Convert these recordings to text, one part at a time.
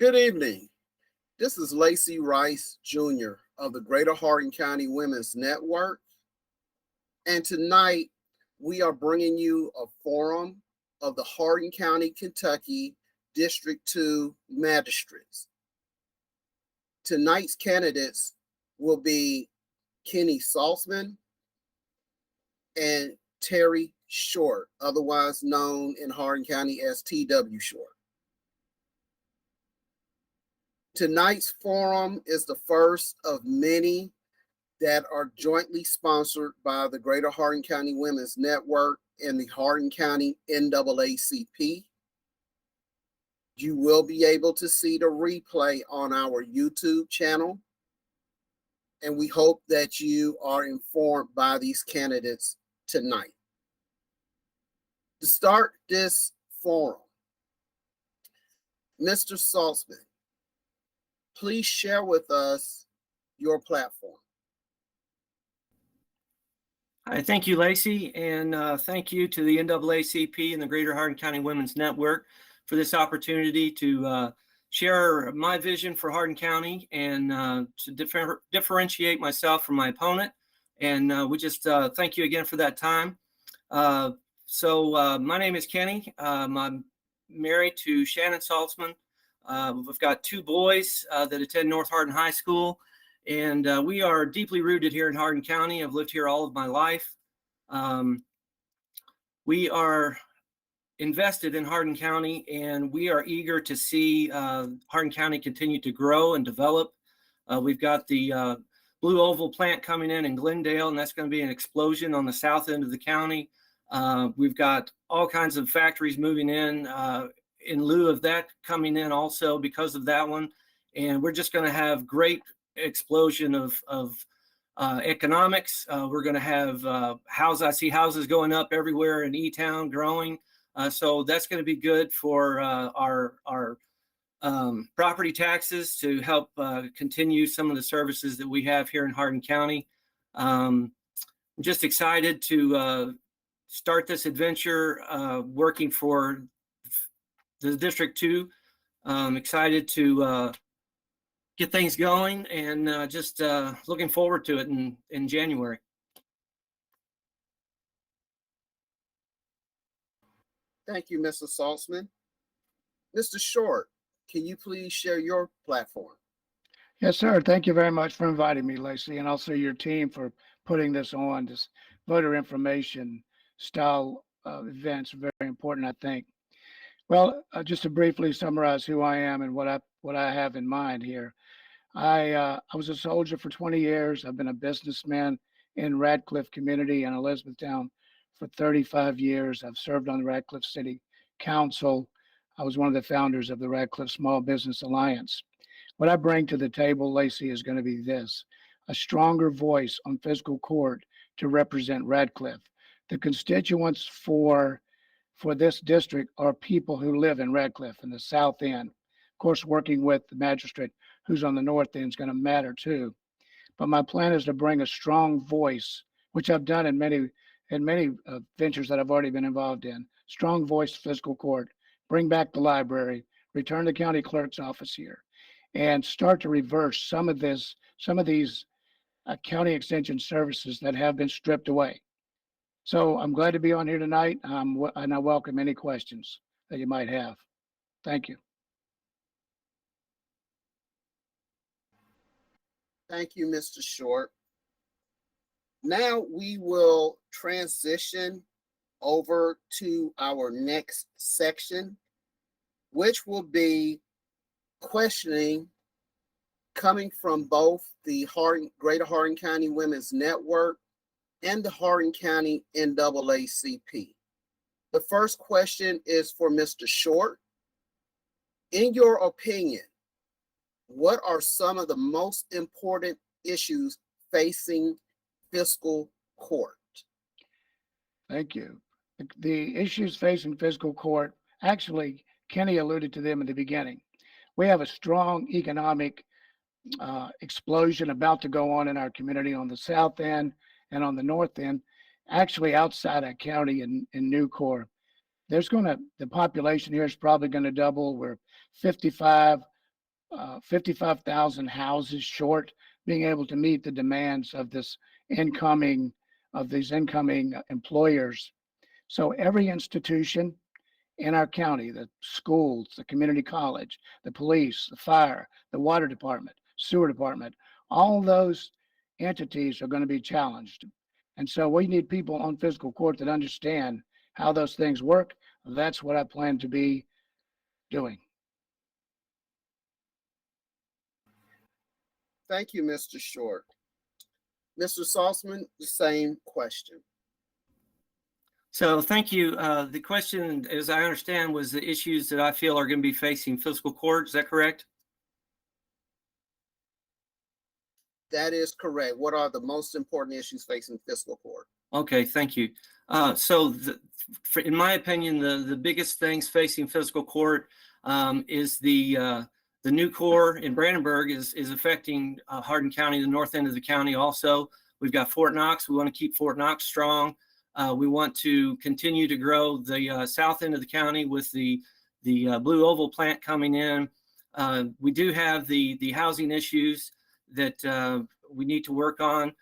Good evening. This is Lacy Rice Jr. of the Greater Hardin County Women's Network. And tonight we are bringing you a forum of the Hardin County, Kentucky District 2 Magistrates. Tonight's candidates will be Kenny Saltzman and Terry Short, otherwise known in Hardin County as T.W. Short. Tonight's forum is the first of many that are jointly sponsored by the Greater Hardin County Women's Network and the Hardin County NAACP. You will be able to see the replay on our YouTube channel, and we hope that you are informed by these candidates tonight. To start this forum, Mr. Saltzman, please share with us your platform. Hi, thank you, Lacy, and thank you to the NAACP and the Greater Hardin County Women's Network for this opportunity to share my vision for Hardin County and to differentiate myself from my opponent. And we just thank you again for that time. So my name is Kenny. I'm married to Shannon Saltzman. We've got two boys that attend North Hardin High School, and we are deeply rooted here in Hardin County. I've lived here all of my life. We are invested in Hardin County, and we are eager to see Hardin County continue to grow and develop. We've got the Blue Oval plant coming in Glendale, and that's going to be an explosion on the south end of the county. We've got all kinds of factories moving in lieu of that coming in also because of that one. And we're just going to have great explosion of economics. We're going to have I see houses going up everywhere in E-Town growing. So that's going to be good for our property taxes to help continue some of the services that we have here in Hardin County. I'm just excited to start this adventure working for the District 2. I'm excited to get things going and just looking forward to it in January. Thank you, Mr. Saltzman. Mr. Short, can you please share your platform? Yes, sir. Thank you very much for inviting me, Lacy, and also your team for putting this on. This voter information style events very important, I think. Well, just to briefly summarize who I am and what I have in mind here. I was a soldier for 20 years. I've been a businessman in Radcliffe community and Elizabethtown for 35 years. I've served on the Radcliffe City Council. I was one of the founders of the Radcliffe Small Business Alliance. What I bring to the table, Lacy, is going to be this: a stronger voice on fiscal court to represent Radcliffe. The constituents for this district are people who live in Radcliffe in the south end. Of course, working with the magistrate who's on the north end is going to matter too. But my plan is to bring a strong voice, which I've done in many ventures that I've already been involved in. Strong voice fiscal court, bring back the library, return the county clerk's office here, and start to reverse some of these county extension services that have been stripped away. So I'm glad to be on here tonight, and I welcome any questions that you might have. Thank you. Thank you, Mr. Short. Now we will transition over to our next section, which will be questioning coming from both the Greater Hardin County Women's Network and the Hardin County NAACP. The first question is for Mr. Short. In your opinion, what are some of the most important issues facing fiscal court? Thank you. The issues facing fiscal court, actually, Kenny alluded to them in the beginning. We have a strong economic explosion about to go on in our community on the south end and on the north end, actually outside our county in Nucor. The population here is probably going to double. We're 55 55,000 houses short, being able to meet the demands of these incoming employers. So every institution in our county, the schools, the community college, the police, the fire, the water department, sewer department, all those entities are going to be challenged. And so we need people on fiscal court that understand how those things work. That's what I plan to be doing. Thank you, Mr. Short. Mr. Saltzman, the same question. So thank you. The question, as I understand, was the issues that I feel are going to be facing fiscal court. Is that correct? That is correct. What are the most important issues facing fiscal court? Okay, thank you. In my opinion, the biggest things facing fiscal court is the new core in Brandenburg is affecting Hardin County, the north end of the county. Also, we've got Fort Knox. We want to keep Fort Knox strong. We want to continue to grow the south end of the county with the Blue Oval plant coming in. We do have the housing issues that we need to work on.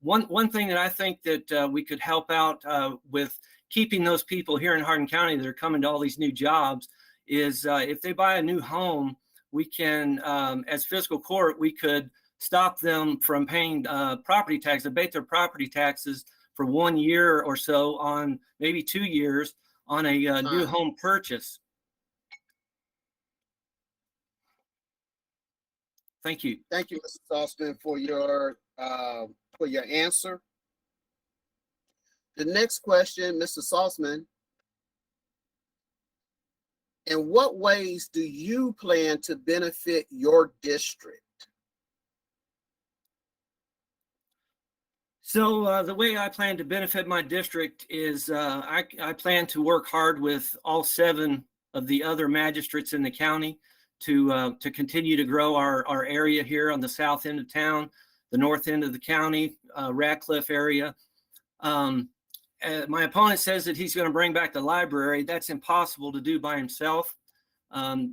One thing that I think that we could help out with keeping those people here in Hardin County that are coming to all these new jobs is if they buy a new home, we can, as fiscal court, we could stop them from paying property tax, abate their property taxes for 1 year or so on maybe 2 years on a new home purchase. Thank you. Thank you, Mr. Saltzman, for your answer. The next question, Mr. Saltzman, in what ways do you plan to benefit your district? So the way I plan to benefit my district is I plan to work hard with all 7 of the other magistrates in the county to continue to grow our area here on the south end of town, the north end of the county, Radcliffe area. My opponent says that he's going to bring back the library. That's impossible to do by himself.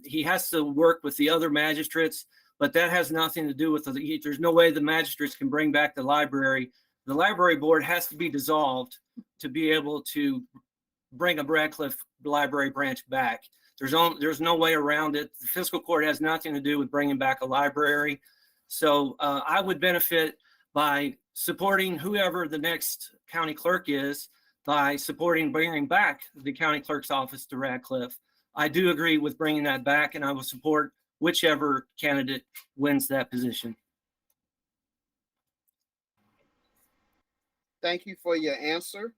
He has to work with the other magistrates, but that has nothing to do with there's no way the magistrates can bring back the library. The library board has to be dissolved to be able to bring a Radcliffe library branch back. There's no way around it. The fiscal court has nothing to do with bringing back a library. So I would benefit by supporting whoever the next county clerk is, by supporting bringing back the county clerk's office to Radcliffe. I do agree with bringing that back, and I will support whichever candidate wins that position. Thank you for your answer.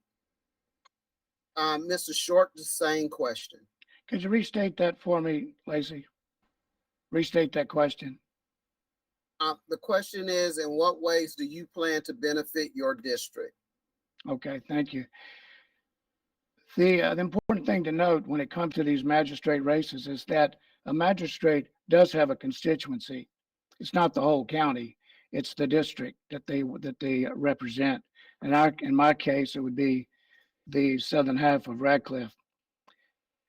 Mr. Short, the same question. Could you restate that for me, Lacy? Restate that question. The question is, in what ways do you plan to benefit your district? Okay, thank you. The important thing to note when it comes to these magistrate races is that a magistrate does have a constituency. It's not the whole county; it's the district that they represent. And in my case, it would be the southern half of Radcliffe.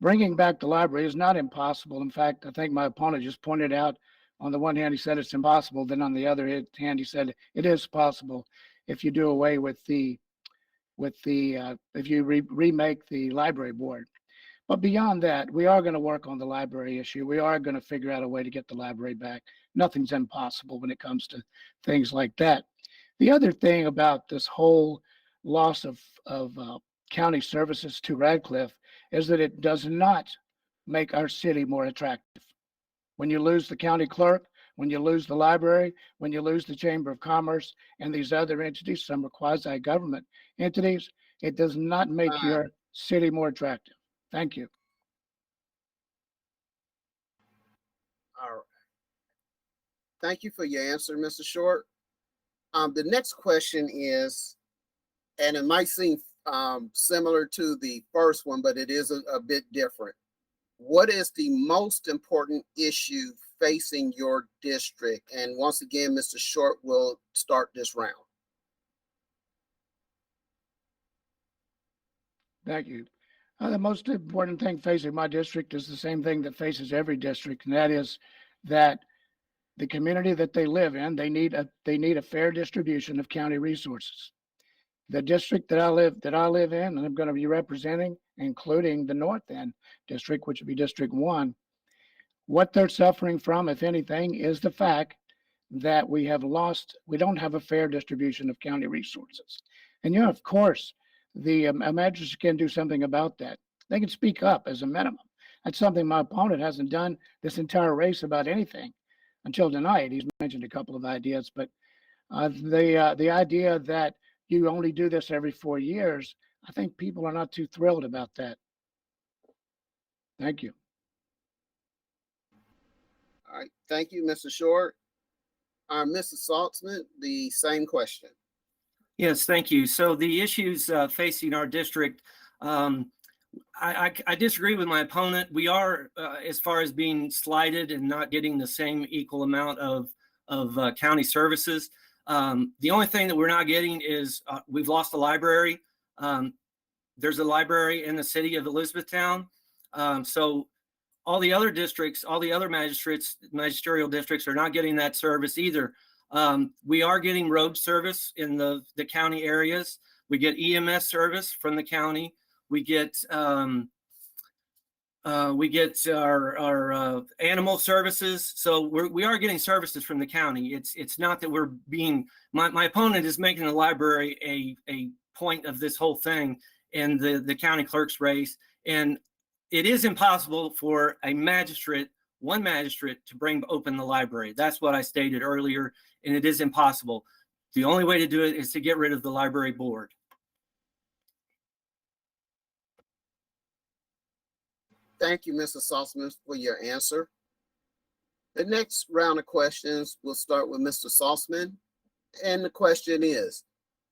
Bringing back the library is not impossible. In fact, I think my opponent just pointed out, on the one hand, he said it's impossible. Then on the other hand, he said it is possible if you do away with if you remake the library board. But beyond that, we are going to work on the library issue. We are going to figure out a way to get the library back. Nothing's impossible when it comes to things like that. The other thing about this whole loss of county services to Radcliffe is that it does not make our city more attractive. When you lose the county clerk, when you lose the library, when you lose the Chamber of Commerce and these other entities, some are quasi-government entities, it does not make your city more attractive. Thank you. All right. Thank you for your answer, Mr. Short. The next question is, and it might seem similar to the first one, but it is a bit different. What is the most important issue facing your district? And once again, Mr. Short will start this round. Thank you. The most important thing facing my district is the same thing that faces every district, and that is that the community that they live in, they need a fair distribution of county resources. The district that I live in, and I'm going to be representing, including the North End district, which would be District 1, what they're suffering from, if anything, is the fact that we don't have a fair distribution of county resources. And, of course, the magistrates can do something about that. They can speak up as a minimum. That's something my opponent hasn't done this entire race about anything until tonight. He's mentioned a couple of ideas, but the idea that you only do this every 4 years, I think people are not too thrilled about that. Thank you. All right, thank you, Mr. Short. Mrs. Saltzman, the same question. Yes, thank you. So the issues facing our district, I disagree with my opponent. We are, as far as being slighted and not getting the same equal amount of county services. The only thing that we're not getting is we've lost a library. There's a library in the city of Elizabethtown. So all the other districts, all the other magisterial districts are not getting that service either. We are getting road service in the county areas. We get EMS service from the county. We get our animal services. So we are getting services from the county. It's not that we're being, my opponent is making the library a point of this whole thing in the county clerk's race. And it is impossible for one magistrate to open the library. That's what I stated earlier, and it is impossible. The only way to do it is to get rid of the library board. Thank you, Mr. Saltzman, for your answer. The next round of questions will start with Mr. Saltzman. And the question is,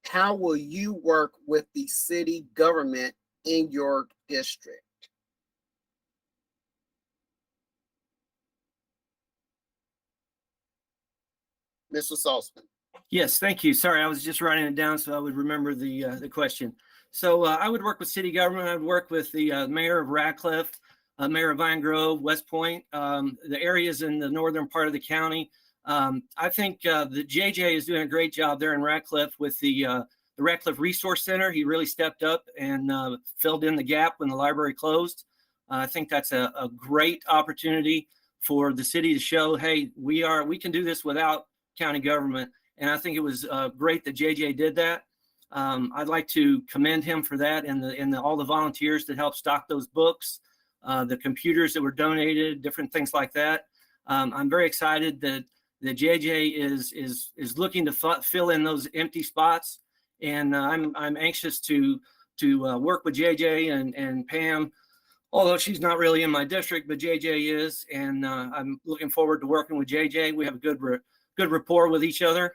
how will you work with the city government in your district? Mr. Saltzman. Yes, thank you. Sorry, I was just writing it down so I would remember the question. So I would work with city government. I would work with the mayor of Radcliffe, mayor of Vine Grove, West Point, the areas in the northern part of the county. I think the JJ is doing a great job there in Radcliffe with the Radcliffe Resource Center. He really stepped up and filled in the gap when the library closed. I think that's a great opportunity for the city to show, hey, we can do this without county government. And I think it was great that JJ did that. I'd like to commend him for that and all the volunteers that helped stock those books, the computers that were donated, different things like that. I'm very excited that JJ is looking to fill in those empty spots, and I'm anxious to work with JJ and Pam, although she's not really in my district, but JJ is, and I'm looking forward to working with JJ. We have a good rapport with each other,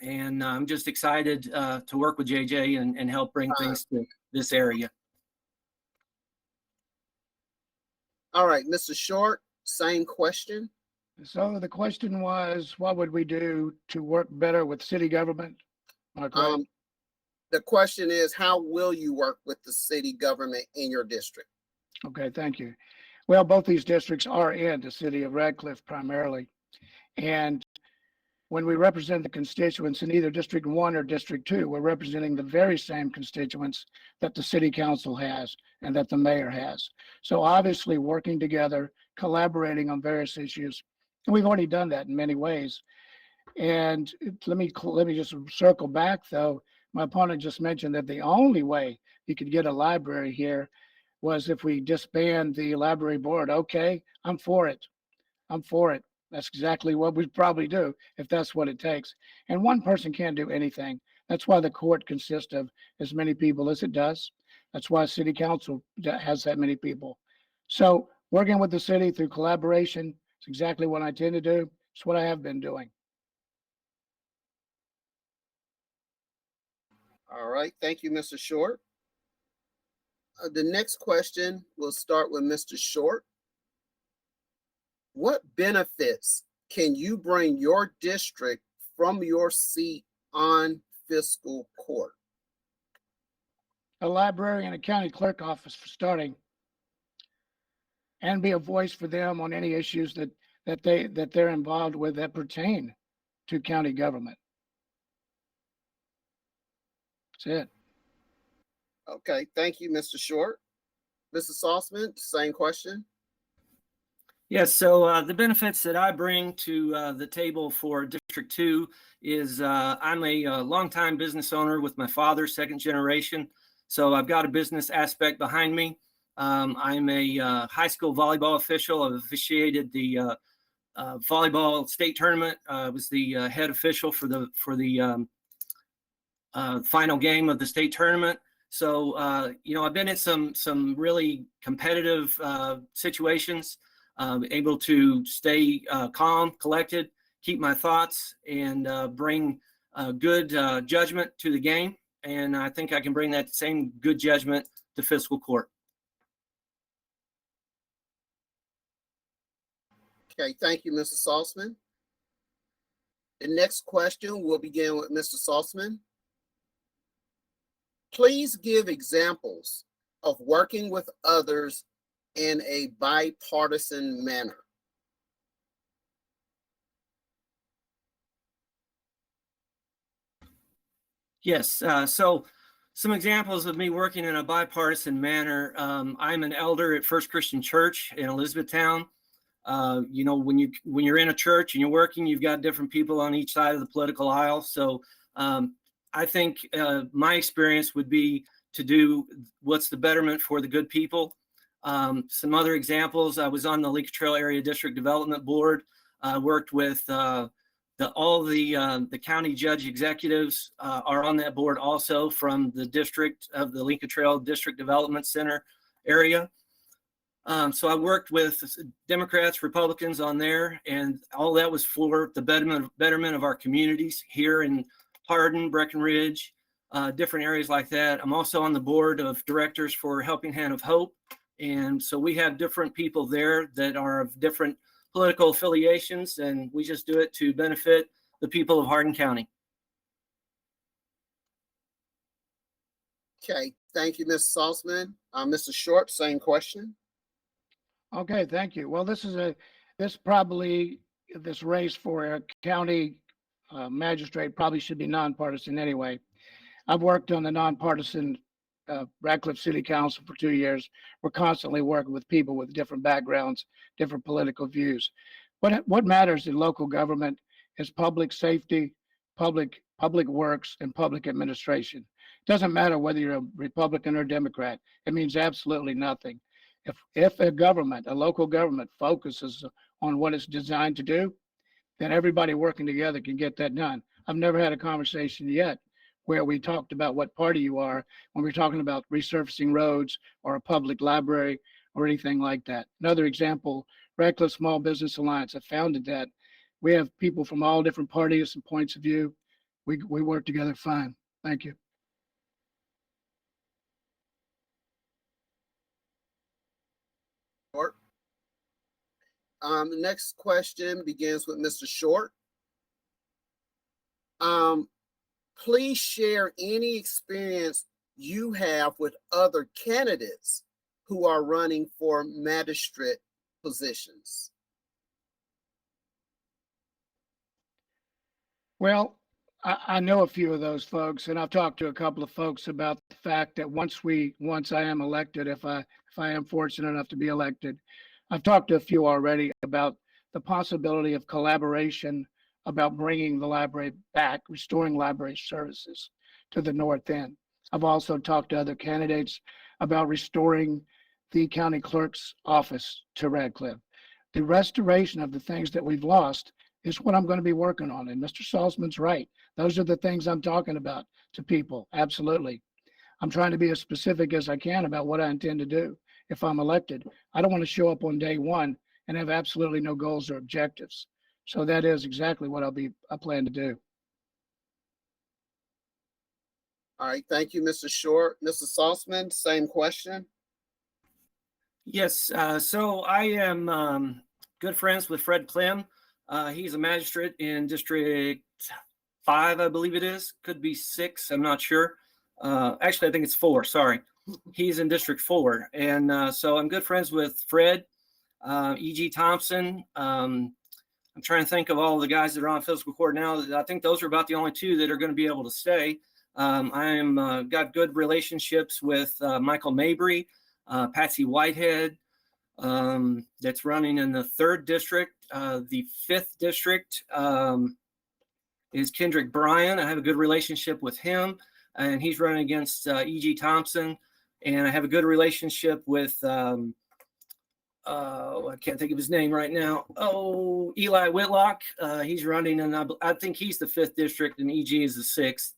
and I'm just excited to work with JJ and help bring things to this area. All right, Mr. Short, same question. So the question was, what would we do to work better with city government? The question is, how will you work with the city government in your district? Okay, thank you. Well, both these districts are in the city of Radcliffe primarily. And when we represent the constituents in either District 1 or District 2, we're representing the very same constituents that the city council has and that the mayor has. So obviously working together, collaborating on various issues. And we've already done that in many ways. And let me just circle back though. My opponent just mentioned that the only way you could get a library here was if we disband the library board. Okay, I'm for it. I'm for it. That's exactly what we'd probably do if that's what it takes. And one person can't do anything. That's why the court consists of as many people as it does. That's why city council has that many people. So working with the city through collaboration is exactly what I tend to do. It's what I have been doing. All right, thank you, Mr. Short. The next question will start with Mr. Short. What benefits can you bring your district from your seat on fiscal court? A library and a county clerk office for starting, and be a voice for them on any issues that that they're involved with that pertain to county government. That's it. Okay, thank you, Mr. Short. Mrs. Saltzman, same question. Yes, so the benefits that I bring to the table for District 2 is I'm a longtime business owner with my father, second generation. So I've got a business aspect behind me. I'm a high school volleyball official. I've officiated the volleyball state tournament. I was the head official for the final game of the state tournament. So I've been in some really competitive situations. Able to stay calm, collected, keep my thoughts, and bring good judgment to the game. And I think I can bring that same good judgment to fiscal court. Okay, thank you, Mrs. Saltzman. The next question will begin with Mr. Saltzman. Please give examples of working with others in a bipartisan manner. Yes, so some examples of me working in a bipartisan manner. I'm an elder at First Christian Church in Elizabethtown. When you're in a church and you're working, you've got different people on each side of the political aisle. So I think my experience would be to do what's the betterment for the good people. Some other examples, I was on the Lincoln Trail Area District Development Board. I worked with all the county judge executives are on that board also from the district of the Lincoln Trail District Development Center area. So I worked with Democrats, Republicans on there, and all that was for the betterment of our communities here in Hardin, Breckenridge, different areas like that. I'm also on the board of directors for Helping Hand of Hope. And so we have different people there that are of different political affiliations, and we just do it to benefit the people of Hardin County. Okay, thank you, Ms. Saltzman. Mr. Short, same question. Okay, thank you. Well, this race for a county magistrate probably should be nonpartisan anyway. I've worked on the nonpartisan Radcliffe City Council for 2 years. We're constantly working with people with different backgrounds, different political views. What matters in local government is public safety, public works, and public administration. It doesn't matter whether you're a Republican or Democrat. It means absolutely nothing. If a local government focuses on what it's designed to do, then everybody working together can get that done. I've never had a conversation yet where we talked about what party you are when we're talking about resurfacing roads or a public library or anything like that. Another example, Radcliffe Small Business Alliance, I founded that. We have people from all different parties and points of view. We work together fine. Thank you. Short. The next question begins with Mr. Short. Please share any experience you have with other candidates who are running for magistrate positions. Well, I know a few of those folks, and I've talked to a couple of folks about the fact that once I am elected, if I am fortunate enough to be elected, I've talked to a few already about the possibility of collaboration about bringing the library back, restoring library services to the north end. I've also talked to other candidates about restoring the county clerk's office to Radcliffe. The restoration of the things that we've lost is what I'm going to be working on. And Mr. Saltzman's right. Those are the things I'm talking about to people. Absolutely. I'm trying to be as specific as I can about what I intend to do if I'm elected. I don't want to show up on day one and have absolutely no goals or objectives. So that is exactly what I plan to do. All right, thank you, Mr. Short. Mr. Saltzman, same question. Yes, so I am good friends with Fred Clem. He's a magistrate in District 5, I believe it is. Could be 6, I'm not sure. Actually, I think it's 4, sorry. He's in District 4. And so I'm good friends with Fred. E.G. Thompson. I'm trying to think of all the guys that are on fiscal court now. I think those are about the only two that are going to be able to stay. I'm got good relationships with Michael Mabry, Patsy Whitehead, that's running in the 3rd district. The 5th district is Kendrick Bryan. I have a good relationship with him, and he's running against E.G. Thompson. And I have a good relationship with I can't think of his name right now. Oh, Eli Whitlock. He's running, and I think he's the 5th district, and EG is the 6th.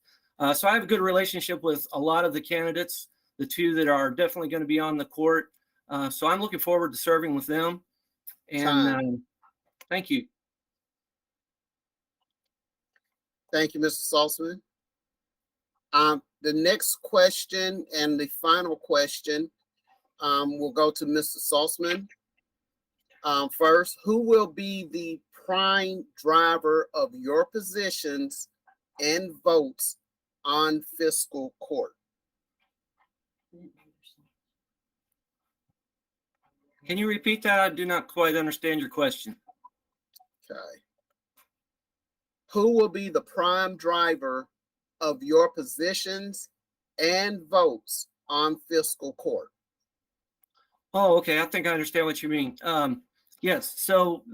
So I have a good relationship with a lot of the candidates, the two that are definitely going to be on the court. So I'm looking forward to serving with them. And thank you. Thank you, Mr. Saltzman. The next question and the final question will go to Mr. Saltzman. First, who will be the prime driver of your positions and votes on fiscal court? Can you repeat that? I do not quite understand your question. Okay. Who will be the prime driver of your positions and votes on fiscal court? Oh, okay. I think I understand what you mean. Yes. So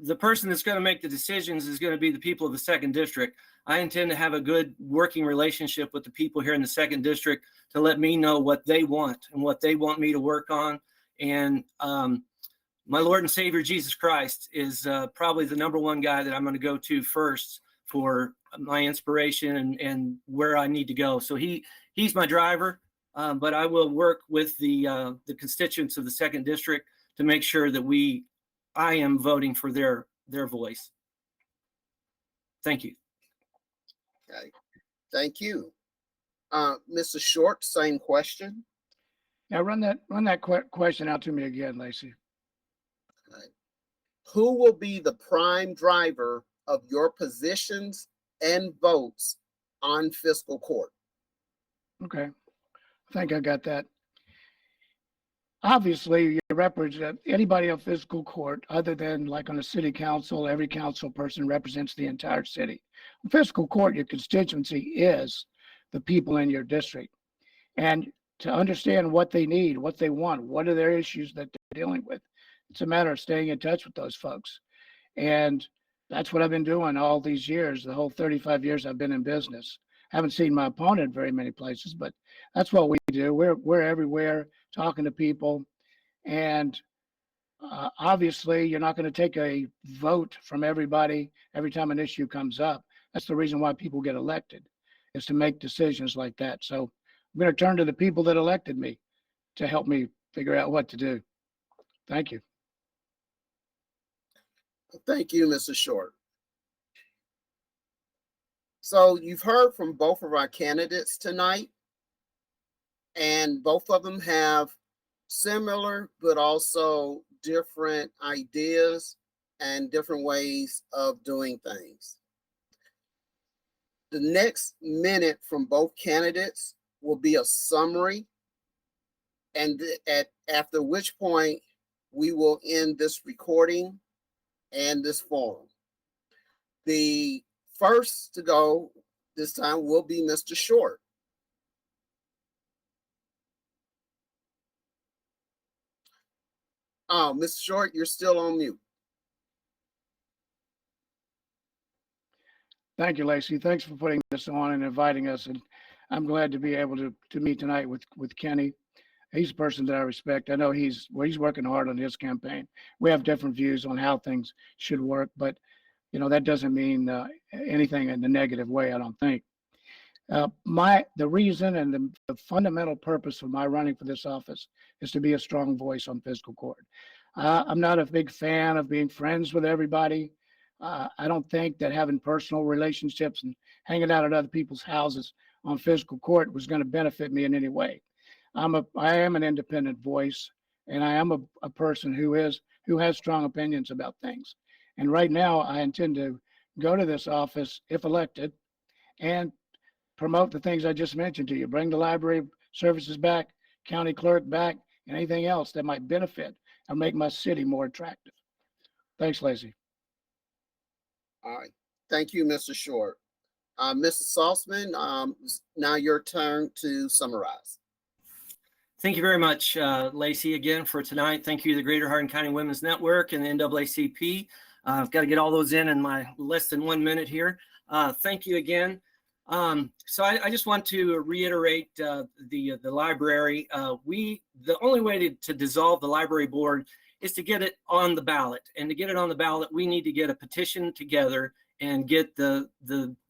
the person that's going to make the decisions is going to be the people of the 2nd district. I intend to have a good working relationship with the people here in the 2nd district to let me know what they want and what they want me to work on. And my Lord and Savior, Jesus Christ, is probably the #1 guy that I'm going to go to first for my inspiration and where I need to go. So he's my driver, but I will work with the constituents of the 2nd district to make sure that I am voting for their voice. Thank you. Okay, thank you. Mr. Short, same question. Now run that question out to me again, Lacy. Okay. Who will be the prime driver of your positions and votes on fiscal court? Okay, I think I got that. Obviously, you represent anybody on fiscal court other than like on a city council. Every council person represents the entire city. On fiscal court, your constituency is the people in your district. And to understand what they need, what they want, what are their issues that they're dealing with, it's a matter of staying in touch with those folks. And that's what I've been doing all these years, the whole 35 years I've been in business. I haven't seen my opponent very many places, but that's what we do. We're everywhere talking to people. And obviously, you're not going to take a vote from everybody every time an issue comes up. That's the reason why people get elected, is to make decisions like that. So I'm going to turn to the people that elected me to help me figure out what to do. Thank you. Thank you, Mr. Short. So you've heard from both of our candidates tonight, and both of them have similar but also different ideas and different ways of doing things. The next minute from both candidates will be a summary, and after which point we will end this recording and this forum. The first to go this time will be Mr. Short. Oh, Mr. Short, you're still on mute. Thank you, Lacy. Thanks for putting this on and inviting us. And I'm glad to be able to meet tonight with Kenny. He's a person that I respect. I know he's working hard on his campaign. We have different views on how things should work, but that doesn't mean anything in the negative way, I don't think. The reason and the fundamental purpose of my running for this office is to be a strong voice on fiscal court. I'm not a big fan of being friends with everybody. I don't think that having personal relationships and hanging out at other people's houses on fiscal court was going to benefit me in any way. I am an independent voice, and I am a person who has strong opinions about things. And right now, I intend to go to this office, if elected, and promote the things I just mentioned to you. Bring the library services back, county clerk back, and anything else that might benefit and make my city more attractive. Thanks, Lacy. All right. Thank you, Mr. Short. Mrs. Saltzman, now your turn to summarize. Thank you very much, Lacy, again for tonight. Thank you to the Greater Hardin County Women's Network and the NAACP. I've got to get all those in my less than 1 minute here. Thank you again. So I just want to reiterate the library. The only way to dissolve the library board is to get it on the ballot. And to get it on the ballot, we need to get a petition together and get to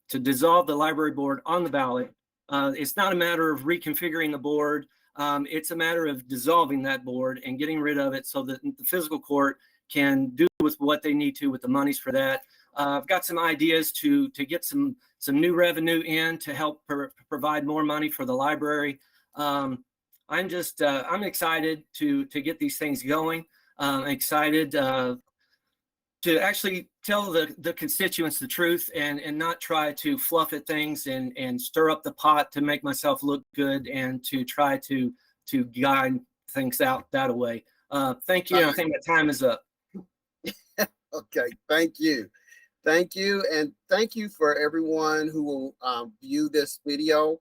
dissolve the library board on the ballot. It's not a matter of reconfiguring the board. It's a matter of dissolving that board and getting rid of it so that the physical court can do with what they need to with the monies for that. I've got some ideas to get some new revenue in to help provide more money for the library. I'm excited to get these things going. I'm excited to actually tell the constituents the truth and not try to fluff at things and stir up the pot to make myself look good and to try to guide things out that way. Thank you. I think my time is up. Okay, thank you. Thank you. And thank you for everyone who will view this video.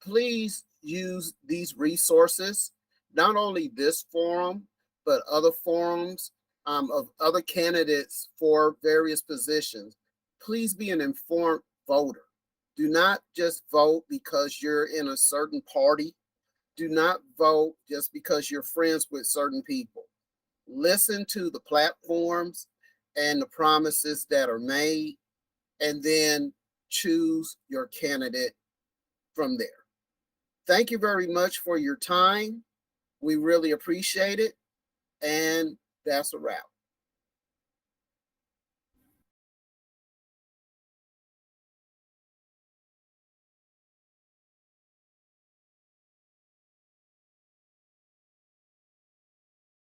Please use these resources, not only this forum, but other forums of other candidates for various positions. Please be an informed voter. Do not just vote because you're in a certain party. Do not vote just because you're friends with certain people. Listen to the platforms and the promises that are made, and then choose your candidate from there. Thank you very much for your time. We really appreciate it. And that's a wrap.